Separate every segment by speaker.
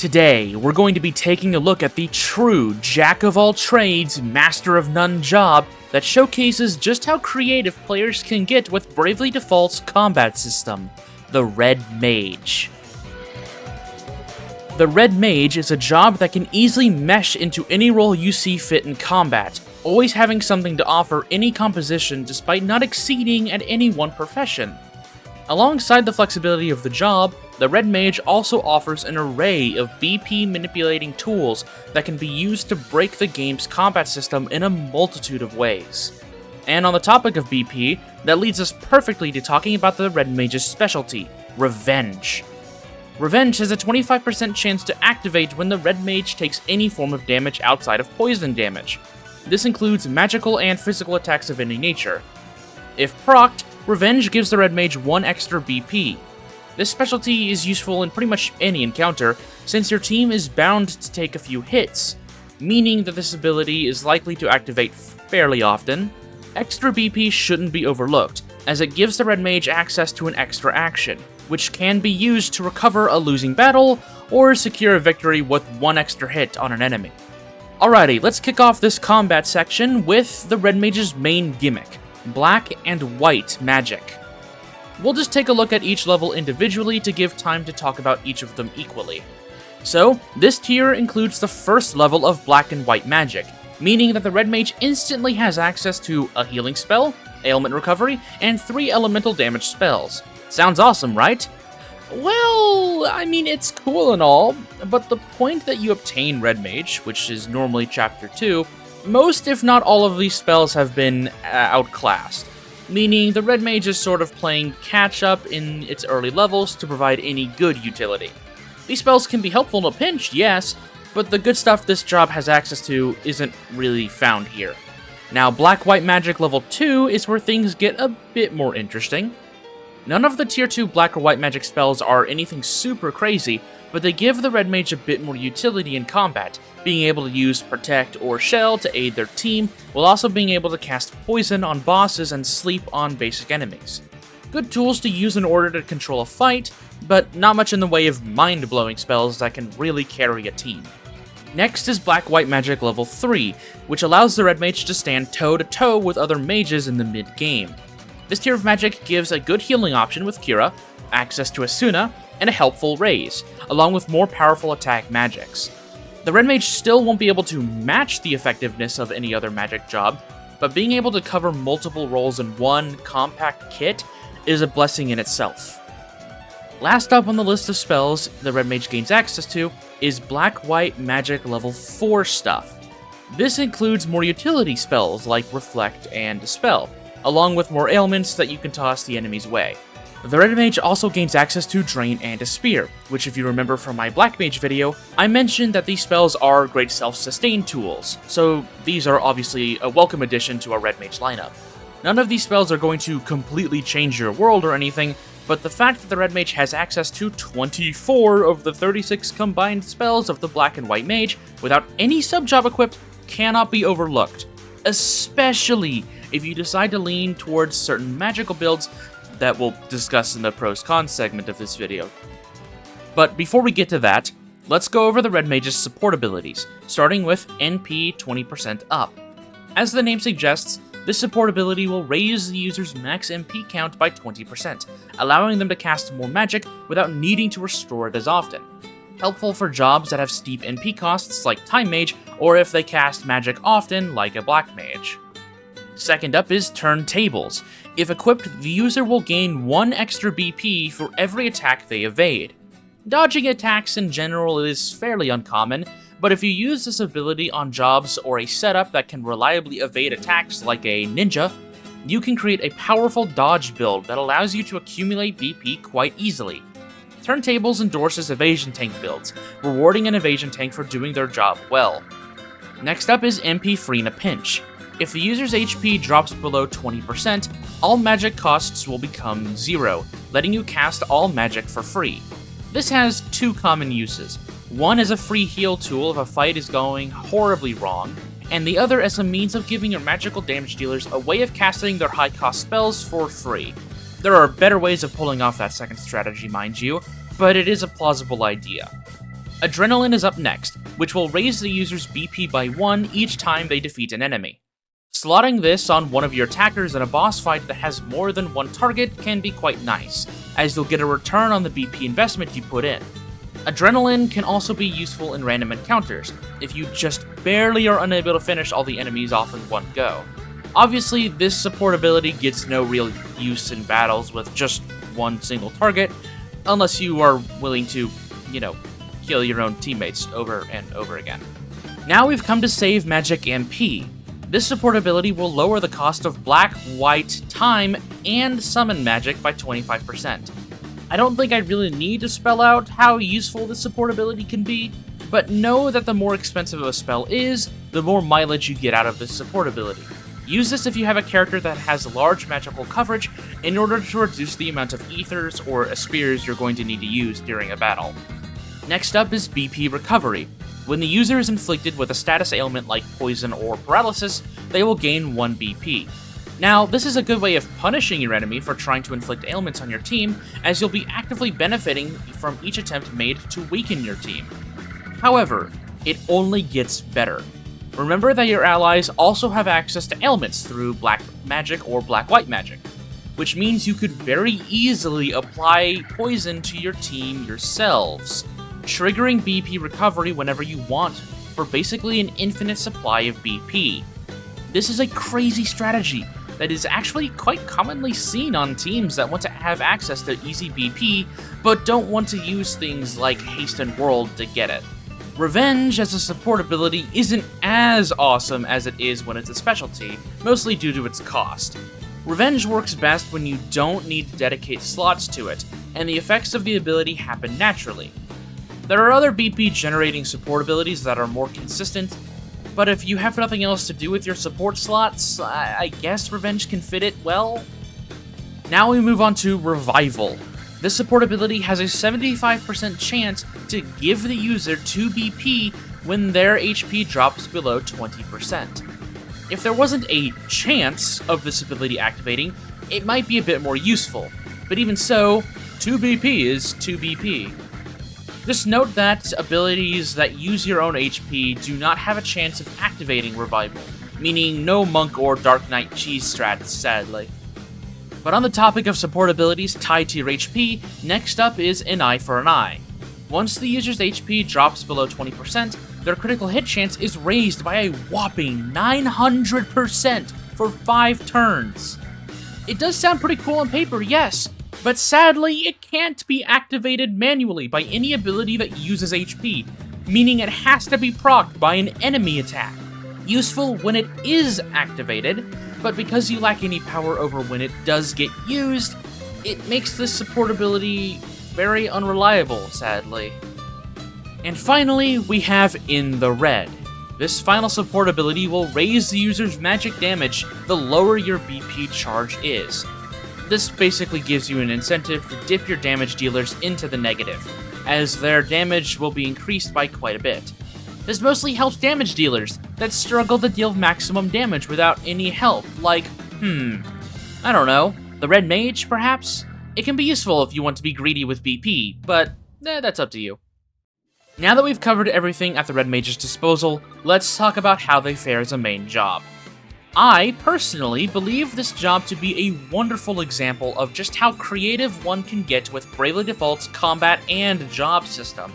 Speaker 1: Today, we're going to be taking a look at the true jack-of-all-trades, master-of-none job that showcases just how creative players can get with Bravely Default's combat system, the Red Mage. The Red Mage is a job that can easily mesh into any role you see fit in combat, always having something to offer any composition despite not exceeding at any one profession. Alongside the flexibility of the job, the Red Mage also offers an array of BP manipulating tools that can be used to break the game's combat system in a multitude of ways. And on the topic of BP, that leads us perfectly to talking about the Red Mage's specialty, Revenge. Revenge has a 25% chance to activate when the Red Mage takes any form of damage outside of poison damage. This includes magical and physical attacks of any nature. If procced, Revenge gives the Red Mage 1 extra BP. This specialty is useful in pretty much any encounter, since your team is bound to take a few hits, meaning that this ability is likely to activate fairly often. Extra BP shouldn't be overlooked, as it gives the Red Mage access to an extra action, which can be used to recover a losing battle, or secure a victory with 1 extra hit on an enemy. Alrighty, let's kick off this combat section with the Red Mage's main gimmick, Black and White Magic. We'll just take a look at each level individually to give time to talk about each of them equally. So, this tier includes the first level of Black and White Magic, meaning that the Red Mage instantly has access to a healing spell, ailment recovery, and 3 elemental damage spells. Sounds awesome, right? Well, I mean, it's cool and all, but the point that you obtain Red Mage, which is normally Chapter 2, most if not all of these spells have been outclassed, meaning the Red Mage is sort of playing catch-up in its early levels to provide any good utility. These spells can be helpful in a pinch, yes, but the good stuff this job has access to isn't really found here. Now, Black-White Magic level 2 is where things get a bit more interesting. None of the tier 2 Black or White Magic spells are anything super crazy, but they give the Red Mage a bit more utility in combat, being able to use Protect or Shell to aid their team, while also being able to cast Poison on bosses and Sleep on basic enemies. Good tools to use in order to control a fight, but not much in the way of mind-blowing spells that can really carry a team. Next is Black-White Magic level 3, which allows the Red Mage to stand toe-to-toe with other mages in the mid-game. This tier of magic gives a good healing option with Kira, access to Asuna, and a helpful raise, along with more powerful attack magics. The Red Mage still won't be able to match the effectiveness of any other magic job, but being able to cover multiple roles in one compact kit is a blessing in itself. Last up on the list of spells the Red Mage gains access to is Black-White Magic level 4 stuff. This includes more utility spells like Reflect and Dispel, along with more ailments that you can toss the enemy's way. The Red Mage also gains access to Drain and a Spear, which if you remember from my Black Mage video, I mentioned that these spells are great self-sustain tools, so these are obviously a welcome addition to our Red Mage lineup. None of these spells are going to completely change your world or anything, but the fact that the Red Mage has access to 24 of the 36 combined spells of the Black and White Mage without any sub-job equipped cannot be overlooked, especially if you decide to lean towards certain magical builds that we'll discuss in the pros-cons segment of this video. But before we get to that, let's go over the Red Mage's support abilities, starting with NP 20% up. As the name suggests, this support ability will raise the user's max MP count by 20%, allowing them to cast more magic without needing to restore it as often. Helpful for jobs that have steep NP costs like Time Mage, or if they cast magic often like a Black Mage. Second up is Turntables. If equipped, the user will gain 1 extra BP for every attack they evade. Dodging attacks in general is fairly uncommon, but if you use this ability on jobs or a setup that can reliably evade attacks like a ninja, you can create a powerful dodge build that allows you to accumulate BP quite easily. Turntables endorses evasion tank builds, rewarding an evasion tank for doing their job well. Next up is MP free in a pinch. If the user's HP drops below 20%, all magic costs will become 0, letting you cast all magic for free. This has 2 common uses. One as a free heal tool if a fight is going horribly wrong, and the other as a means of giving your magical damage dealers a way of casting their high-cost spells for free. There are better ways of pulling off that second strategy, mind you, but it is a plausible idea. Adrenaline is up next, which will raise the user's BP by 1 each time they defeat an enemy. Slotting this on one of your attackers in a boss fight that has more than one target can be quite nice, as you'll get a return on the BP investment you put in. Adrenaline can also be useful in random encounters, if you just barely are unable to finish all the enemies off in one go. Obviously, this support ability gets no real use in battles with just one single target, unless you are willing to, kill your own teammates over and over again. Now we've come to Save Magic MP. This support ability will lower the cost of black, white, time, and summon magic by 25%. I don't think I really need to spell out how useful this support ability can be, but know that the more expensive a spell is, the more mileage you get out of this support ability. Use this if you have a character that has large magical coverage in order to reduce the amount of ethers or spears you're going to need to use during a battle. Next up is BP Recovery. When the user is inflicted with a status ailment like poison or paralysis, they will gain 1 BP. Now, this is a good way of punishing your enemy for trying to inflict ailments on your team, as you'll be actively benefiting from each attempt made to weaken your team. However, it only gets better. Remember that your allies also have access to ailments through black magic or black-white magic, which means you could very easily apply poison to your team yourselves, triggering BP recovery whenever you want for basically an infinite supply of BP. This is a crazy strategy that is actually quite commonly seen on teams that want to have access to easy BP, but don't want to use things like Haste and World to get it. Revenge as a support ability isn't as awesome as it is when it's a specialty, mostly due to its cost. Revenge works best when you don't need to dedicate slots to it, and the effects of the ability happen naturally. There are other BP generating support abilities that are more consistent, but if you have nothing else to do with your support slots, I guess Revenge can fit it well. Now we move on to Revival. This support ability has a 75% chance to give the user 2 BP when their HP drops below 20%. If there wasn't a chance of this ability activating, it might be a bit more useful, but even so, 2 BP is 2 BP. Just note that abilities that use your own HP do not have a chance of activating Revival, meaning no Monk or Dark Knight cheese strats, sadly. But on the topic of support abilities tied to your HP, next up is an eye for an eye. Once the user's HP drops below 20%, their critical hit chance is raised by a whopping 900% for 5 turns. It does sound pretty cool on paper, yes, but sadly, it can't be activated manually by any ability that uses HP, meaning it has to be procced by an enemy attack. Useful when it is activated, but because you lack any power over when it does get used, it makes this support ability very unreliable, sadly. And finally, we have In the Red. This final support ability will raise the user's magic damage the lower your BP charge is. This basically gives you an incentive to dip your damage dealers into the negative, as their damage will be increased by quite a bit. This mostly helps damage dealers that struggle to deal maximum damage without any help, like, I don't know, the Red Mage, perhaps? It can be useful if you want to be greedy with BP, but that's up to you. Now that we've covered everything at the Red Mage's disposal, let's talk about how they fare as a main job. I, personally, believe this job to be a wonderful example of just how creative one can get with Bravely Default's combat and job system.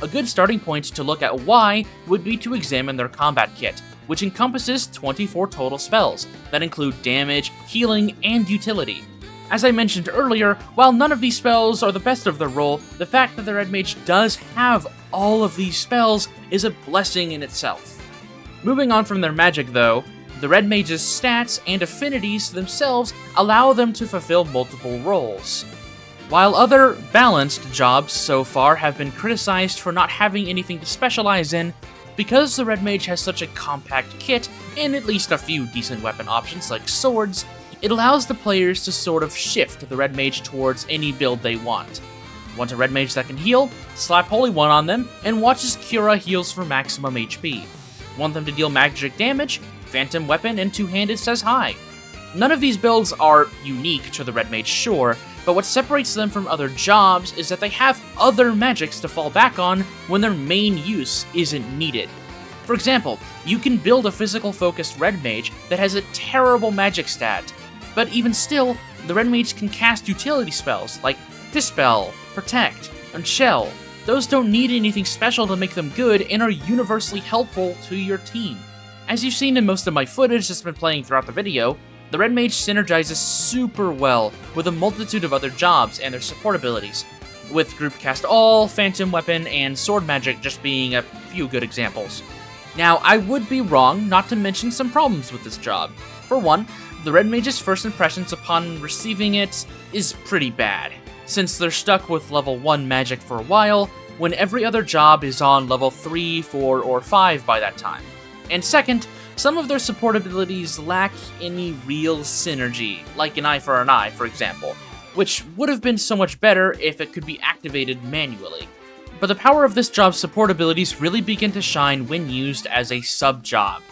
Speaker 1: A good starting point to look at why would be to examine their combat kit, which encompasses 24 total spells that include damage, healing, and utility. As I mentioned earlier, while none of these spells are the best of their role, the fact that the Red Mage does have all of these spells is a blessing in itself. Moving on from their magic though, the Red Mage's stats and affinities themselves allow them to fulfill multiple roles. While other balanced jobs so far have been criticized for not having anything to specialize in, because the Red Mage has such a compact kit and at least a few decent weapon options like swords, it allows the players to sort of shift the Red Mage towards any build they want. Want a Red Mage that can heal? Slap Holy One on them and watch as Cura heals for maximum HP. Want them to deal magic damage? Phantom Weapon and Two-Handed says hi. None of these builds are unique to the Red Mage, sure, but what separates them from other jobs is that they have other magics to fall back on when their main use isn't needed. For example, you can build a physical-focused Red Mage that has a terrible magic stat, but even still, the Red Mage can cast utility spells like Dispel, Protect, and Shell. Those don't need anything special to make them good and are universally helpful to your team. As you've seen in most of my footage that's been playing throughout the video, the Red Mage synergizes super well with a multitude of other jobs and their support abilities, with Group Cast All, Phantom Weapon, and Sword Magic just being a few good examples. Now, I would be wrong not to mention some problems with this job. For one, the Red Mage's first impressions upon receiving it is pretty bad, since they're stuck with level 1 magic for a while, when every other job is on level 3, 4, or 5 by that time. And second, some of their support abilities lack any real synergy, like an Eye for an Eye, for example, which would have been so much better if it could be activated manually. But the power of this job's support abilities really begin to shine when used as a sub-job.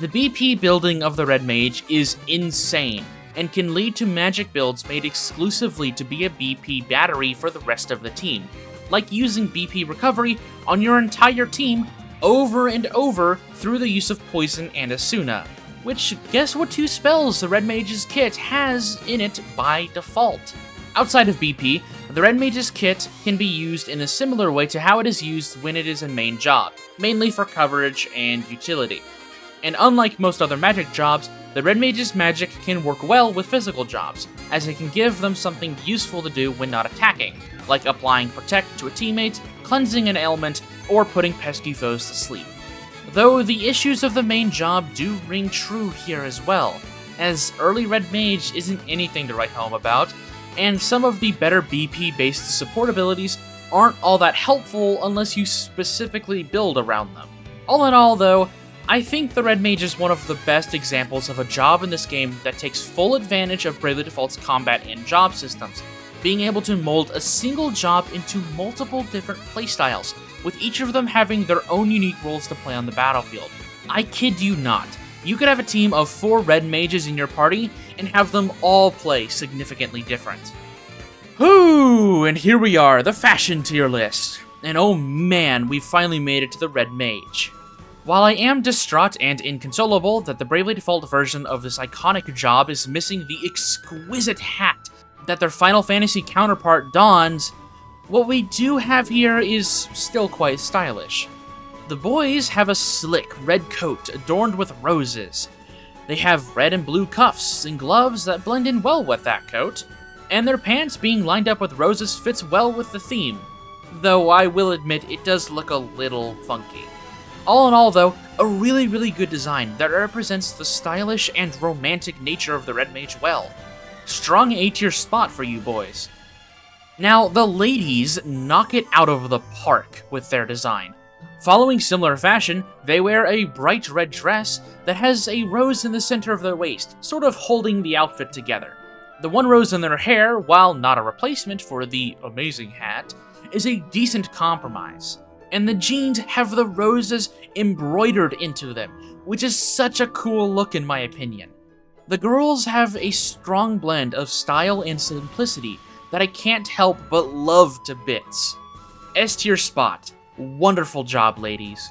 Speaker 1: The BP building of the Red Mage is insane, and can lead to magic builds made exclusively to be a BP battery for the rest of the team, like using BP recovery on your entire team over and over through the use of Poison and Asuna, which guess what 2 spells the Red Mage's kit has in it by default. Outside of BP, the Red Mage's kit can be used in a similar way to how it is used when it is a main job, mainly for coverage and utility. And unlike most other magic jobs, the Red Mage's magic can work well with physical jobs, as it can give them something useful to do when not attacking, like applying Protect to a teammate, cleansing an ailment, or putting pesky foes to sleep. Though the issues of the main job do ring true here as well, as early Red Mage isn't anything to write home about, and some of the better BP-based support abilities aren't all that helpful unless you specifically build around them. All in all though, I think the Red Mage is one of the best examples of a job in this game that takes full advantage of Bravely Default's combat and job systems, being able to mold a single job into multiple different playstyles, with each of them having their own unique roles to play on the battlefield. I kid you not. You could have a team of 4 Red Mages in your party and have them all play significantly different. Whew, and here we are, the fashion tier list. And oh man, we've finally made it to the Red Mage. While I am distraught and inconsolable that the Bravely Default version of this iconic job is missing the exquisite hat that their Final Fantasy counterpart dons, what we do have here is still quite stylish. The boys have a slick red coat adorned with roses. They have red and blue cuffs and gloves that blend in well with that coat, and their pants being lined up with roses fits well with the theme, though I will admit it does look a little funky. All in all though, a really good design that represents the stylish and romantic nature of the Red Mage well. Strong A-tier spot for you boys. Now, the ladies knock it out of the park with their design. Following similar fashion, they wear a bright red dress that has a rose in the center of their waist, sort of holding the outfit together. The one rose in their hair, while not a replacement for the amazing hat, is a decent compromise. And the jeans have the roses embroidered into them, which is such a cool look in my opinion. The girls have a strong blend of style and simplicity that I can't help but love to bits. S-tier spot. Wonderful job, ladies.